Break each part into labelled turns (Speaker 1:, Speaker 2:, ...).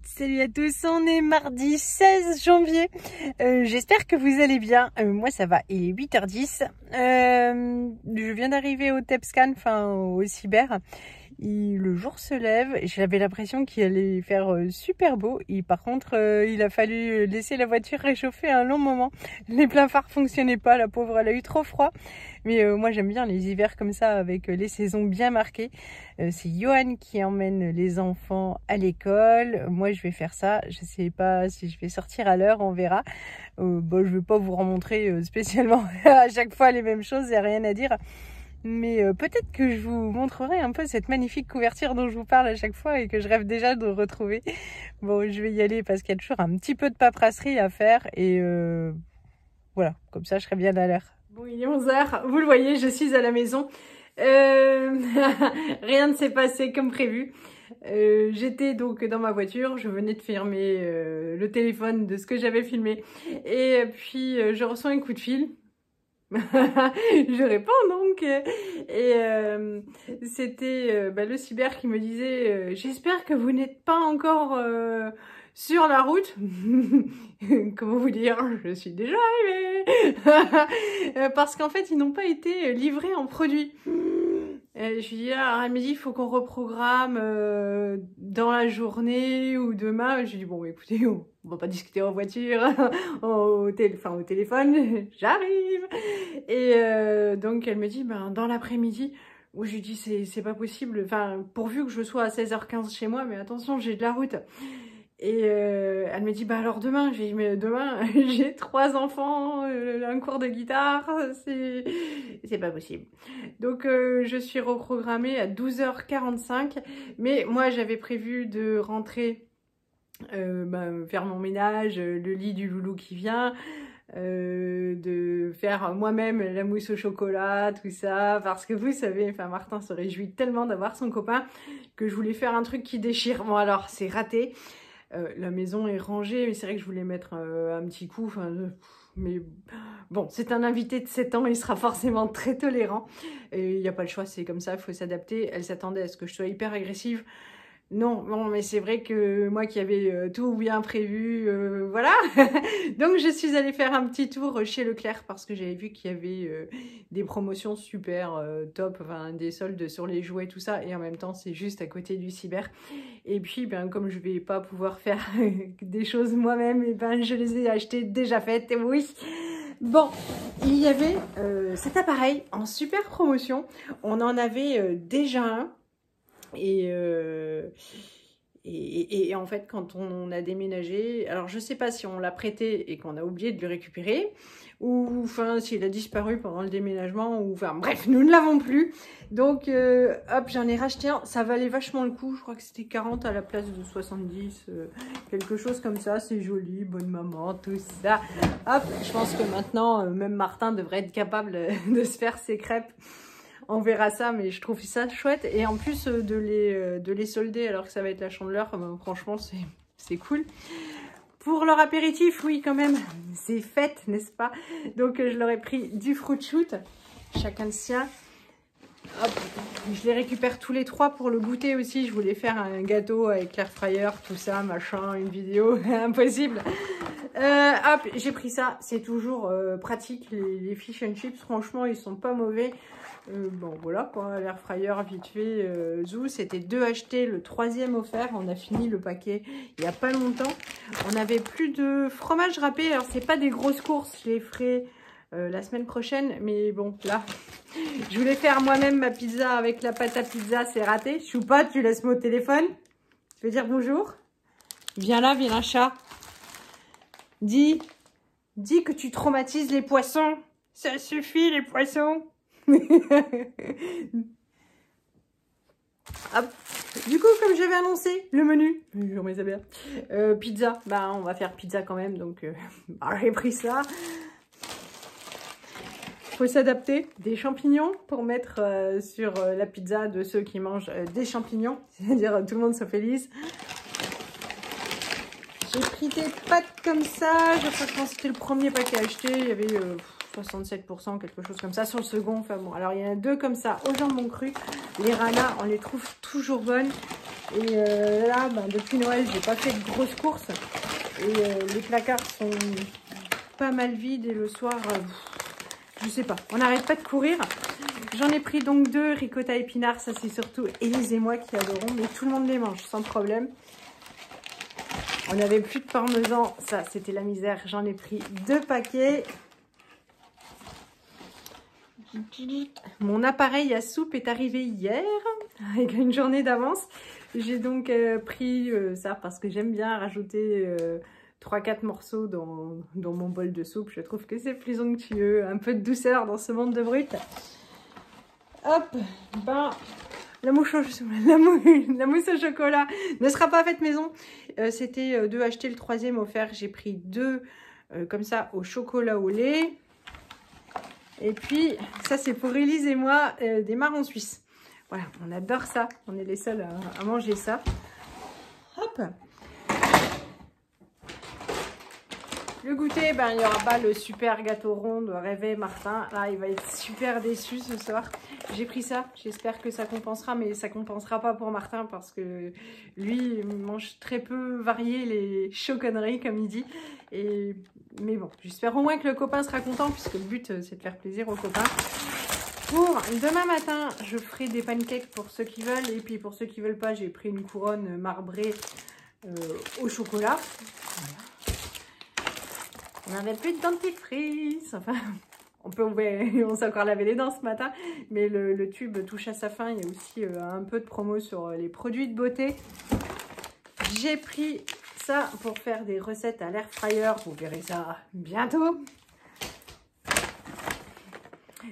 Speaker 1: Salut à tous, on est mardi 16 janvier. J'espère que vous allez bien. Moi ça va, il est 8h10. Je viens d'arriver au TEPSCAN, enfin au cyber. Le jour se lève, j'avais l'impression qu'il allait faire super beau. Par contre, il a fallu laisser la voiture réchauffer un long moment. Les pleins phares fonctionnaient pas, la pauvre, elle a eu trop froid. Mais moi j'aime bien les hivers comme ça, avec les saisons bien marquées. C'est Johan qui emmène les enfants à l'école. Moi je vais faire ça, je sais pas si je vais sortir à l'heure, on verra. Bon, je vais pas vous remontrer spécialement à chaque fois les mêmes choses, il n'y a rien à dire. Mais peut-être que je vous montrerai un peu cette magnifique couverture dont je vous parle à chaque fois et que je rêve déjà de retrouver. Bon, je vais y aller parce qu'il y a toujours un petit peu de paperasserie à faire et voilà, comme ça je serai bien à l'heure. Bon, il est 11h, vous le voyez, je suis à la maison. Rien ne s'est passé comme prévu. J'étais donc dans ma voiture, je venais de fermer le téléphone de ce que j'avais filmé et puis je reçois un coup de fil. Je réponds donc et c'était le cyber qui me disait j'espère que vous n'êtes pas encore sur la route. Comment vous dire, je suis déjà arrivée. Parce qu'en fait ils n'ont pas été livrés en produit. Je lui dis, elle me dit, il faut qu'on reprogramme dans la journée ou demain. Je lui dis, bon, écoutez, on va pas discuter en voiture, au téléphone, j'arrive. Et donc, elle me dit, dans l'après-midi, où je lui dis, c'est pas possible, enfin, pourvu que je sois à 16h15 chez moi, mais attention, j'ai de la route. Et elle me dit, alors demain, j'ai dit, mais demain, j'ai 3 enfants, un cours de guitare, c'est pas possible. Donc je suis reprogrammée à 12h45, mais moi j'avais prévu de rentrer, faire mon ménage, le lit du loulou qui vient, de faire moi-même la mousse au chocolat, tout ça, parce que vous savez, enfin Martin se réjouit tellement d'avoir son copain que je voulais faire un truc qui déchire. Bon alors c'est raté. La maison est rangée, mais c'est vrai que je voulais mettre un petit coup, mais bon, c'est un invité de 7 ans, il sera forcément très tolérant. Et il n'y a pas le choix, c'est comme ça, il faut s'adapter. Elle s'attendait à ce que je sois hyper agressive. Non, mais c'est vrai que moi qui avais tout bien prévu, voilà. Donc je suis allée faire un petit tour chez Leclerc parce que j'avais vu qu'il y avait des promotions super top, enfin des soldes sur les jouets, tout ça. Et en même temps, c'est juste à côté du cyber. Et puis, comme je vais pas pouvoir faire des choses moi-même, et je les ai achetées déjà faites, et oui. Bon, il y avait cet appareil en super promotion. On en avait déjà un. Et en fait, quand on a déménagé, alors je sais pas si on l'a prêté et qu'on a oublié de le récupérer, ou enfin s'il a disparu pendant le déménagement, ou enfin bref, nous ne l'avons plus. Donc hop, j'en ai racheté un, ça valait vachement le coup, je crois que c'était 40 à la place de 70, quelque chose comme ça, c'est joli, bonne maman, tout ça. Hop, je pense que maintenant, même Martin devrait être capable de se faire ses crêpes. On verra ça, mais je trouve ça chouette. Et en plus de les solder alors que ça va être la Chandeleur, franchement, c'est cool. Pour leur apéritif, oui, quand même, c'est fête, n'est-ce pas? Donc, je leur ai pris du fruit shoot, chacun le sien. Hop, je les récupère tous les 3 pour le goûter aussi. Je voulais faire un gâteau avec l'air fryer, tout ça, machin, une vidéo, impossible. Hop, j'ai pris ça. C'est toujours pratique, les fish and chips. Franchement, ils sont pas mauvais. Bon, voilà quoi, l'air fryer vite fait. Zou, c'était 2 achetés, le 3e offert. On a fini le paquet il y a pas longtemps. On n'avait plus de fromage râpé. Alors, c'est pas des grosses courses, je les ferai la semaine prochaine. Mais bon, là, je voulais faire moi-même ma pizza avec la pâte à pizza, c'est raté. Choupa, tu laisses mon téléphone. Tu veux dire bonjour? Viens là, viens chat. Dis que tu traumatises les poissons. Ça suffit, les poissons. Hop. Du coup, comme j'avais annoncé, le menu, pizza, on va faire pizza quand même, donc j'ai pris ça. Faut s'adapter, des champignons pour mettre sur la pizza de ceux qui mangent des champignons, c'est-à-dire tout le monde sauf Élise. J'ai pris des pâtes comme ça, je crois que c'était le premier paquet acheté, il y avait 67%, quelque chose comme ça, sur le second, enfin bon, alors il y en a 2 comme ça, au jambon cru, les ranas, on les trouve toujours bonnes, Et là, depuis Noël, j'ai pas fait de grosses courses. Et les placards sont pas mal vides. Et le soir, je sais pas, on n'arrête pas de courir. J'en ai pris donc 2 ricotta épinards. Ça, c'est surtout Élise et moi qui adorons. Mais tout le monde les mange sans problème. On n'avait plus de parmesan. Ça, c'était la misère. J'en ai pris 2 paquets. Mon appareil à soupe est arrivé hier, avec une journée d'avance. J'ai donc pris ça parce que j'aime bien rajouter 3-4 morceaux dans mon bol de soupe. Je trouve que c'est plus onctueux, un peu de douceur dans ce monde de brut. Hop, la mousse au chocolat ne sera pas faite maison. C'était 2 achetés, le 3e offert. J'ai pris 2 comme ça au chocolat au lait. Et puis, ça c'est pour Élise et moi, des marrons suisses. Voilà, on adore ça. On est les seuls à manger ça. Hop. Le goûter, il n'y aura pas le super gâteau rond de rêver Martin. Là, il va être super déçu ce soir. J'ai pris ça. J'espère que ça compensera, mais ça compensera pas pour Martin parce que lui, il mange très peu varié les choconneries, comme il dit. Mais bon, j'espère au moins que le copain sera content puisque le but, c'est de faire plaisir aux copains. Pour demain matin, je ferai des pancakes pour ceux qui veulent. Et puis pour ceux qui veulent pas, j'ai pris une couronne marbrée au chocolat. Voilà. On n'avait plus de dentifrice. Enfin, on s'est encore lavé les dents ce matin. Mais le tube touche à sa fin. Il y a aussi un peu de promo sur les produits de beauté. J'ai pris ça pour faire des recettes à l'air fryer. Vous verrez ça bientôt.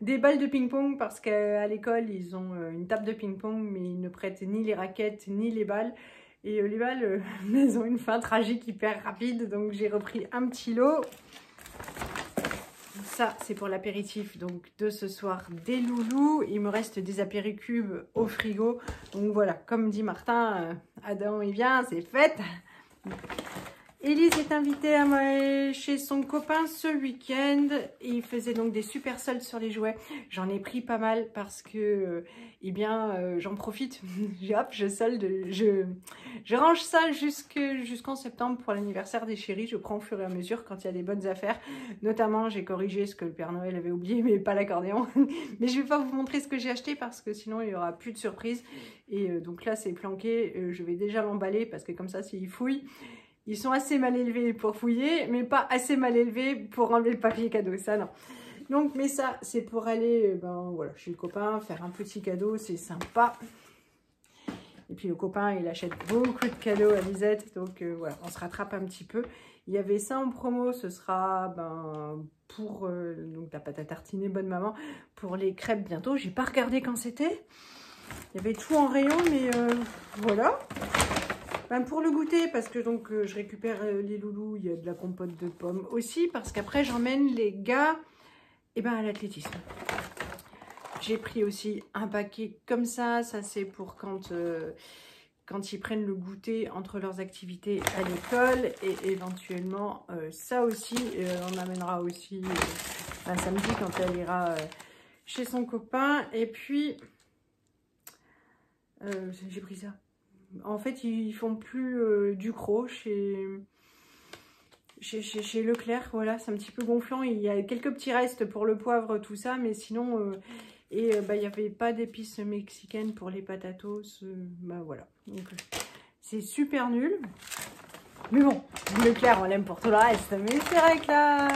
Speaker 1: Des balles de ping-pong parce qu'à l'école, ils ont une table de ping-pong, mais ils ne prêtent ni les raquettes ni les balles. Et les balles, elles ont une fin tragique hyper rapide. Donc, j'ai repris un petit lot. Ça, c'est pour l'apéritif donc de ce soir des loulous. Il me reste des apéricubes au frigo. Donc, voilà, comme dit Martin, Adam, il vient, c'est fête. Élise est invitée à chez son copain ce week-end. Il faisait donc des super soldes sur les jouets. J'en ai pris pas mal parce que, j'en profite. Hop, je solde, je range ça jusqu'en septembre pour l'anniversaire des chéris. Je prends au fur et à mesure quand il y a des bonnes affaires. Notamment, j'ai corrigé ce que le Père Noël avait oublié, mais pas l'accordéon. Mais je vais pas vous montrer ce que j'ai acheté parce que sinon, il y aura plus de surprises. Et donc là, c'est planqué. Je vais déjà l'emballer parce que comme ça, s'il fouille... Ils sont assez mal élevés pour fouiller, mais pas assez mal élevés pour enlever le papier cadeau, ça non. Donc, mais ça, c'est pour aller voilà, chez le copain, faire un petit cadeau, c'est sympa. Et puis le copain, il achète beaucoup de cadeaux à Lisette, donc voilà, on se rattrape un petit peu. Il y avait ça en promo, ce sera pour donc la pâte à tartiner bonne maman, pour les crêpes bientôt. J'ai pas regardé quand c'était. Il y avait tout en rayon, mais voilà. Pour le goûter, parce que donc je récupère les loulous, il y a de la compote de pommes aussi, parce qu'après j'emmène les gars à l'athlétisme. J'ai pris aussi un paquet comme ça c'est pour quand ils prennent le goûter entre leurs activités à l'école, et éventuellement ça aussi, on amènera aussi samedi quand elle ira chez son copain. Et puis j'ai pris ça. En fait, ils font plus du gros chez Leclerc. Voilà, c'est un petit peu gonflant. Il y a quelques petits restes pour le poivre, tout ça. Mais sinon, il n'y avait pas d'épices mexicaines pour les patatos. Voilà. Donc, c'est super nul. Mais bon, Leclerc, on l'aime pour tout le reste. Mais c'est vrai que là...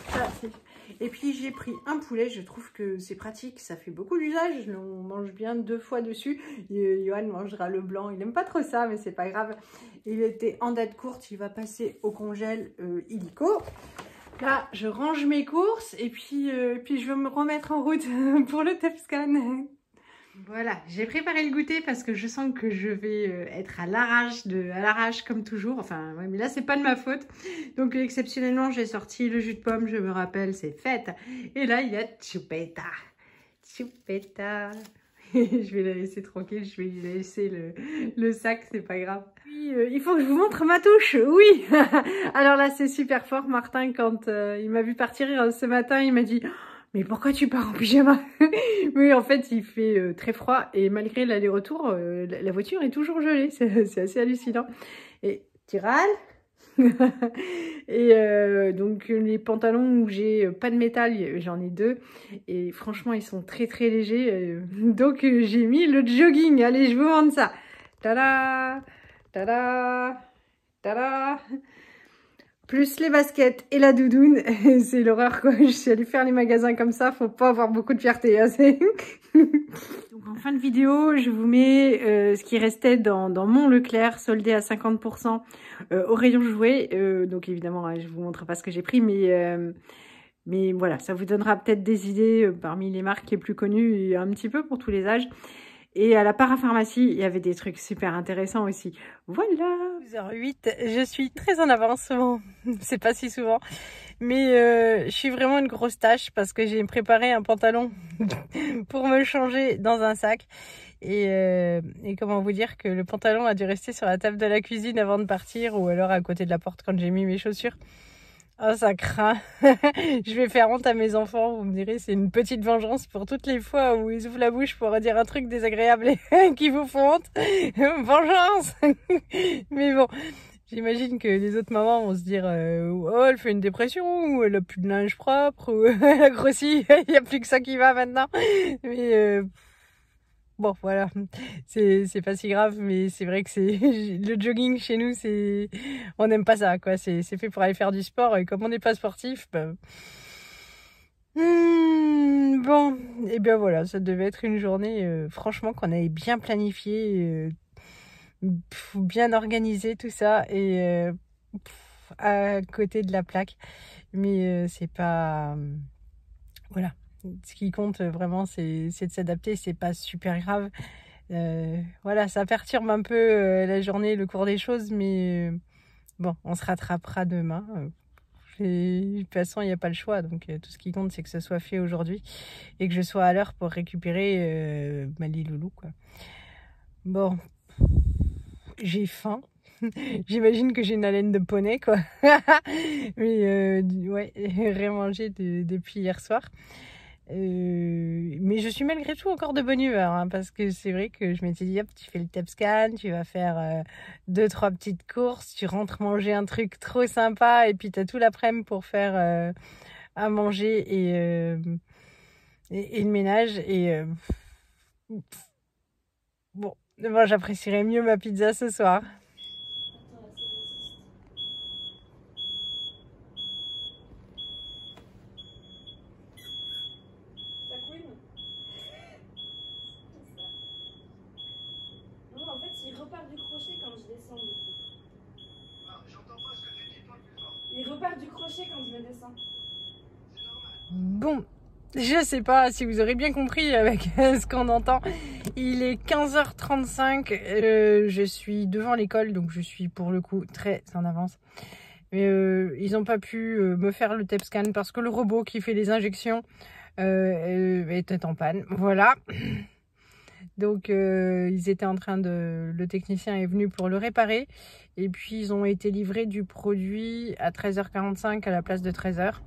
Speaker 1: Ça, c'est... Et puis j'ai pris un poulet, je trouve que c'est pratique, ça fait beaucoup d'usage, on mange bien 2 fois dessus. Johan mangera le blanc, il n'aime pas trop ça, mais c'est pas grave. Il était en date courte, il va passer au congèle illico. Là, je range mes courses et puis je vais me remettre en route pour le TEPSCAN. Voilà, j'ai préparé le goûter parce que je sens que je vais être à l'arrache comme toujours. Enfin, ouais, mais là, c'est pas de ma faute. Donc, exceptionnellement, j'ai sorti le jus de pomme, je me rappelle, c'est fête. Et là, il y a Chupetta. Chupetta. Je vais la laisser tranquille, je vais lui laisser le sac, c'est pas grave. Puis, il faut que je vous montre ma touche, oui. Alors là, c'est super fort. Martin, quand il m'a vu partir ce matin, il m'a dit... mais pourquoi tu pars en pyjama? Oui, en fait, il fait très froid et malgré l'aller-retour, la voiture est toujours gelée. C'est assez hallucinant. Et tu râles? Et donc les pantalons où j'ai pas de métal, j'en ai 2. Et franchement, ils sont très très légers. Donc j'ai mis le jogging. Allez, je vous montre ça. Tada! Tada! Tada! Plus les baskets et la doudoune, c'est l'horreur quoi. Je suis allée faire les magasins comme ça, faut pas avoir beaucoup de fierté. Hein, donc en fin de vidéo, je vous mets ce qui restait dans mon Leclerc, soldé à 50% au rayon jouets. Donc évidemment, hein, je vous montre pas ce que j'ai pris, mais voilà, ça vous donnera peut-être des idées parmi les marques les plus connues et un petit peu pour tous les âges. Et à la parapharmacie, il y avait des trucs super intéressants aussi. Voilà, 12h08, je suis très en avance, bon, c'est pas si souvent. Mais je suis vraiment une grosse tâche parce que j'ai préparé un pantalon pour me changer dans un sac. Et comment vous dire que le pantalon a dû rester sur la table de la cuisine avant de partir ou alors à côté de la porte quand j'ai mis mes chaussures. Oh, ça craint. Je vais faire honte à mes enfants. Vous me direz, c'est une petite vengeance pour toutes les fois où ils ouvrent la bouche pour dire un truc désagréable et qui vous font honte. Vengeance. Mais bon, j'imagine que les autres mamans vont se dire oh, elle fait une dépression, ou elle a plus de linge propre, ou elle a grossi, il n'y a plus que ça qui va maintenant. Mais bon, voilà, c'est pas si grave, mais c'est vrai que c'est le jogging chez nous, on n'aime pas ça, quoi. C'est fait pour aller faire du sport, et comme on n'est pas sportif, bon, et bien voilà, ça devait être une journée, franchement, qu'on avait bien planifiée, bien organisé tout ça, et à côté de la plaque, mais c'est pas, voilà. Ce qui compte vraiment, c'est de s'adapter, c'est pas super grave. Voilà, ça perturbe un peu la journée, le cours des choses, mais bon, on se rattrapera demain. De toute façon, il n'y a pas le choix, donc tout ce qui compte, c'est que ce soit fait aujourd'hui et que je sois à l'heure pour récupérer ma Liloulou, quoi. Bon, j'ai faim. J'imagine que j'ai une haleine de poney, quoi. Mais ouais, rien mangé depuis hier soir. Mais je suis malgré tout encore de bonne humeur, hein, parce que c'est vrai que je m'étais dit hop, tu fais le TEPSCAN, tu vas faire 2-3 petites courses, tu rentres manger un truc trop sympa et puis tu as tout l'après-midi pour faire à manger et le ménage et bon, moi j'apprécierais mieux ma pizza ce soir. Il repart du crochet quand je me descends. Bon, je sais pas si vous aurez bien compris avec ce qu'on entend. Il est 15h35, je suis devant l'école, donc je suis pour le coup très en avance. Mais ils n'ont pas pu me faire le TEPSCAN parce que le robot qui fait les injections était en panne. Voilà. Donc ils étaient en train le technicien est venu pour le réparer et puis ils ont été livrés du produit à 13h45 à la place de 13h.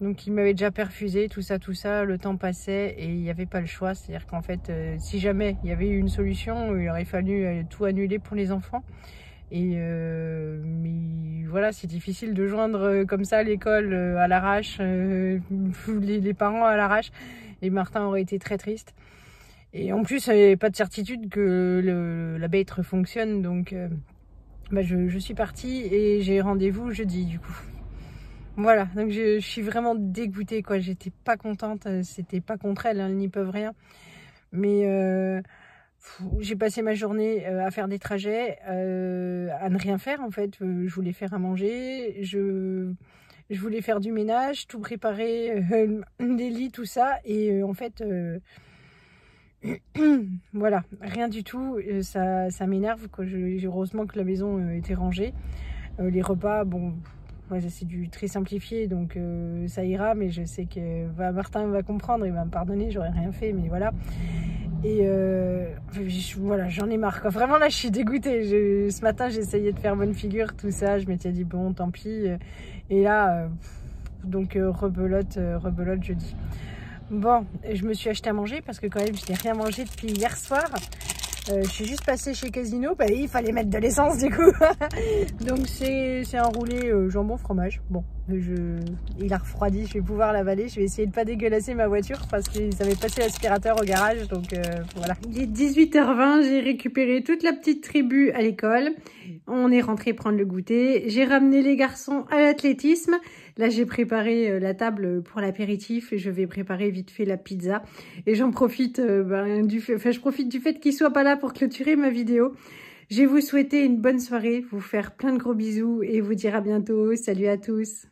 Speaker 1: Donc il m'avait déjà perfusé, tout ça, le temps passait et il n'y avait pas le choix. C'est-à-dire qu'en fait, si jamais il y avait eu une solution, il aurait fallu tout annuler pour les enfants. Et mais voilà, c'est difficile de joindre comme ça l'école à l'arrache, les parents à l'arrache. Et Martin aurait été très triste. Et en plus, il n'y avait pas de certitude que la bêtre fonctionne. Donc, bah je suis partie et j'ai rendez-vous jeudi, du coup. Voilà, donc je suis vraiment dégoûtée, quoi. J'étais pas contente. C'était pas contre elles, hein, elles n'y peuvent rien. Mais j'ai passé ma journée à faire des trajets, à ne rien faire, en fait. Je voulais faire à manger, je voulais faire du ménage, tout préparer, des lits, tout ça. Et en fait... voilà, rien du tout, ça m'énerve, quoi. Heureusement que la maison était rangée. Les repas, bon, ouais, c'est du très simplifié, donc ça ira, mais je sais que Martin va comprendre, il va me pardonner, j'aurais rien fait, mais voilà. Et voilà, j'en ai marre, quoi. Vraiment là je suis dégoûtée. Ce matin j'essayais de faire bonne figure, tout ça, je m'étais dit bon tant pis, et là Donc rebelote jeudi. Bon, je me suis acheté à manger parce que quand même je n'ai rien mangé depuis hier soir. Je suis juste passée chez Casino, bah, il fallait mettre de l'essence du coup. Donc c'est un roulé jambon fromage. Bon, il a refroidi, je vais pouvoir l'avaler. Je vais essayer de pas dégueulasser ma voiture parce qu'ils avaient passé l'aspirateur au garage. Donc voilà. Il est 18h20, j'ai récupéré toute la petite tribu à l'école. On est rentré prendre le goûter. J'ai ramené les garçons à l'athlétisme. Là, j'ai préparé la table pour l'apéritif et je vais préparer vite fait la pizza. Et j'en profite je profite du fait qu'ils soient pas là pour clôturer ma vidéo. Je vais vous souhaiter une bonne soirée, vous faire plein de gros bisous et vous dire à bientôt. Salut à tous!